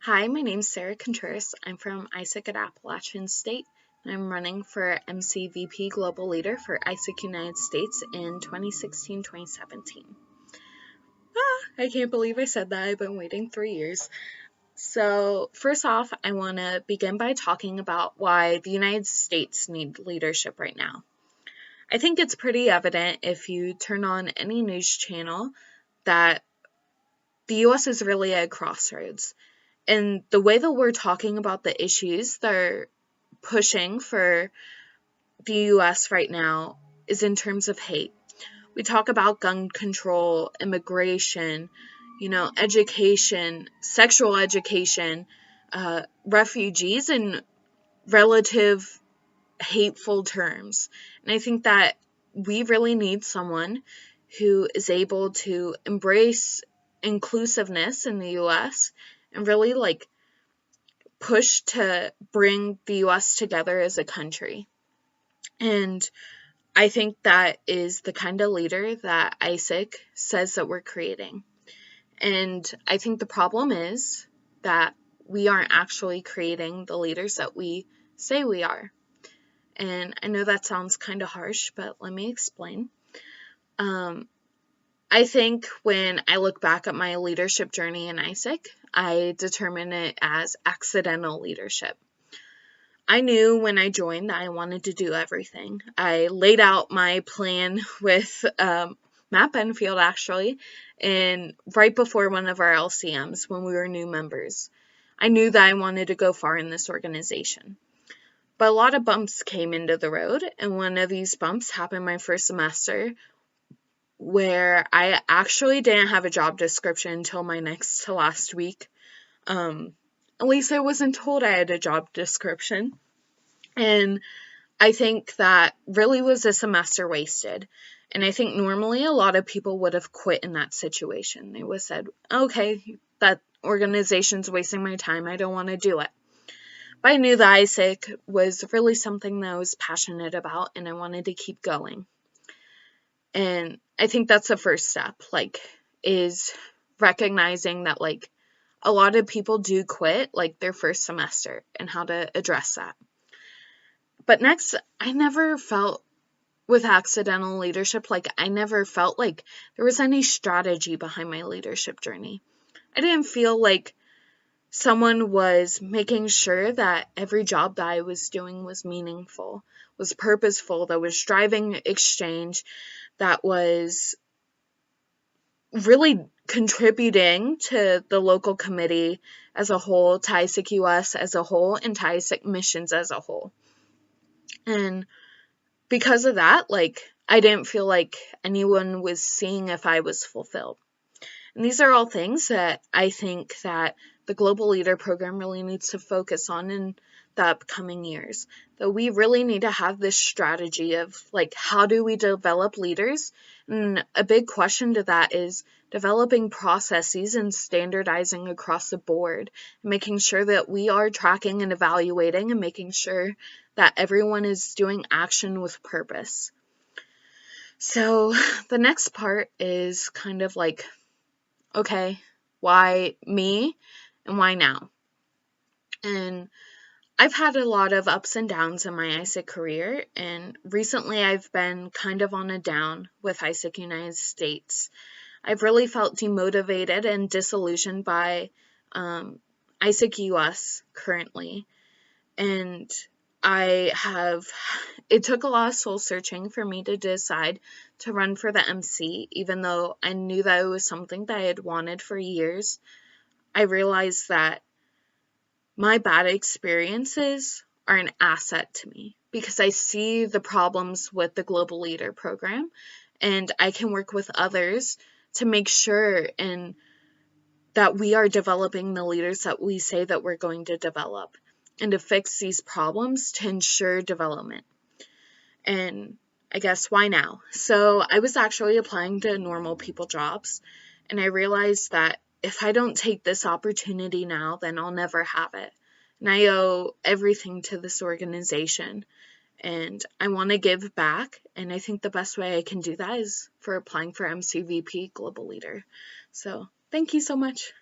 Hi, my name's Sarah Contreras. I'm from AIESEC at Appalachian State, and I'm running for MCVP Global Leader for AIESEC United States in 2016-2017. I can't believe I said that. I've been waiting 3 years. So first off, I want to begin by talking about why the United States need leadership right now. I think it's pretty evident if you turn on any news channel that the U.S. is really at a crossroads. And the way that we're talking about the issues that are pushing for the U.S. right now is in terms of hate. We talk about gun control, immigration, education, sexual education, refugees, and relative hateful terms. And I think that we really need someone who is able to embrace inclusiveness in the U.S. and really push to bring the U.S. together as a country. And I think that is the kind of leader that AIESEC says that we're creating. And I think the problem is that we aren't actually creating the leaders that we say we are. And I know that sounds kind of harsh, but let me explain. I think when I look back at my leadership journey in AIESEC, I determine it as accidental leadership. I knew when I joined that I wanted to do everything. I laid out my plan with Matt Benfield, actually, and right before one of our LCMs when we were new members. I knew that I wanted to go far in this organization. But a lot of bumps came into the road, and one of these bumps happened my first semester, where I actually didn't have a job description until my next to last week. At least I wasn't told I had a job description. And I think that really was a semester wasted. And I think normally a lot of people would have quit in that situation. They would have said, okay, that organization's wasting my time. I don't want to do it. But I knew that AIESEC was really something that I was passionate about, and I wanted to keep going. And I think that's the first step, is recognizing that, a lot of people do quit, their first semester, and how to address that. But next, I never felt with accidental leadership, I never felt like there was any strategy behind my leadership journey. I didn't feel like someone was making sure that every job that I was doing was meaningful, was purposeful, that was driving exchange, that was really contributing to the local committee as a whole, to AIESEC US as a whole, and to AIESEC missions as a whole. And because of that, I didn't feel like anyone was seeing if I was fulfilled. And these are all things that I think that the Global Leader Program really needs to focus on in the upcoming years. That we really need to have this strategy of, how do we develop leaders? And a big question to that is developing processes and standardizing across the board, making sure that we are tracking and evaluating and making sure that everyone is doing action with purpose. So the next part is kind of okay, why me and why now? And I've had a lot of ups and downs in my AIESEC career, and recently I've been kind of on a down with AIESEC United States. I've really felt demotivated and disillusioned by AIESEC US currently, and it took a lot of soul searching for me to decide to run for the MC, even though I knew that it was something that I had wanted for years. I realized that my bad experiences are an asset to me because I see the problems with the Global Leader Program, and I can work with others to make sure that we are developing the leaders that we say that we're going to develop, and to fix these problems to ensure development. And I guess why now? So I was actually applying to normal people jobs, and I realized that if I don't take this opportunity now, then I'll never have it. And I owe everything to this organization, and I want to give back, and I think the best way I can do that is for applying for MCVP Global Leader. So thank you so much.